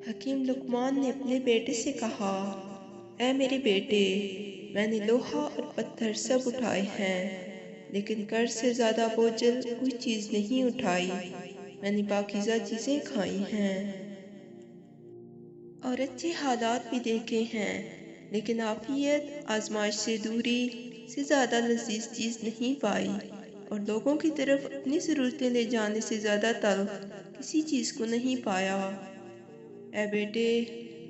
حکیم لقمان نے اپنے بیٹے سے کہا، اے میرے بیٹے، میں نے لوہا اور پتھر سب اٹھائے ہیں، لیکن قرض سے زیادہ بوجھل کوئی چیز نہیں اٹھائی۔ میں نے پاکیزہ چیزیں کھائی ہیں اور اچھے حالات بھی دیکھے ہیں، لیکن عافیت، آزمائش سے دوری سے زیادہ لذیذ چیز نہیں پائی، اور لوگوں کی طرف اپنی ضرورتیں لے جانے سے زیادہ تلخ کسی چیز کو نہیں پایا۔ اے بیٹے،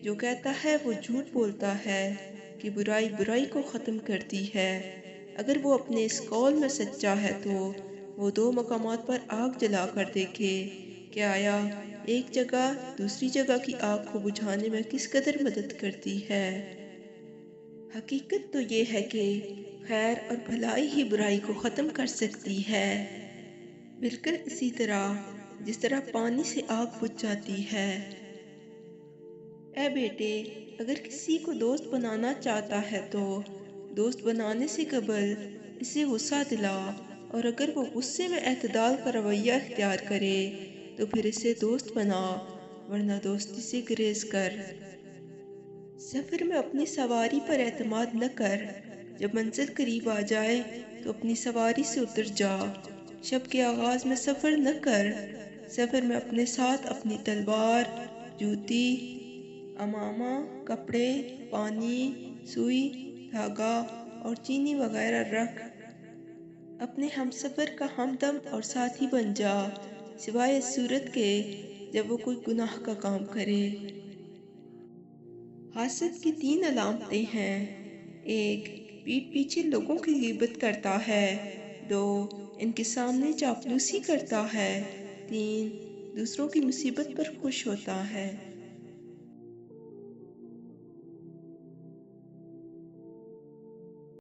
جو کہتا ہے وہ جھوٹ بولتا ہے کہ برائی برائی کو ختم کرتی ہے۔ اگر وہ اپنے اس قول میں سچا ہے تو وہ 2 مقامات پر آگ جلا کر دیکھے کہ آیا ایک جگہ دوسری جگہ کی آگ کو بجھانے میں کس قدر مدد کرتی ہے۔ حقیقت تو یہ ہے کہ خیر اور بھلائی ہی برائی کو ختم کر سکتی ہے، بالکل اسی طرح جس طرح پانی سے آگ بجھ جاتی ہے۔ اے بیٹے، اگر کسی کو دوست بنانا چاہتا ہے تو دوست بنانے سے قبل اسے غصہ دلا، اور اگر وہ غصے میں اعتدال کا رویہ اختیار کرے تو پھر اسے دوست بنا، ورنہ دوستی سے گریز کر۔ سفر میں اپنی سواری پر اعتماد نہ کر، جب منزل قریب آ جائے تو اپنی سواری سے اتر جا۔ شب کے آغاز میں سفر نہ کر، سفر میں اپنے ساتھ اپنی تلوار، جوتی، امامہ، کپڑے، پانی، سوئی، دھاگا اور چینی وغیرہ رکھ۔ اپنے ہمسفر کا ہمدم اور ساتھی بن جا، سوائے اس صورت کے جب وہ کوئی گناہ کا کام کرے۔ حاسد کی 3 علامتیں ہیں: 1 پیٹھ پیچھے لوگوں کی غیبت کرتا ہے، 2 ان کے سامنے چاپلوسی کرتا ہے، 3 دوسروں کی مصیبت پر خوش ہوتا ہے۔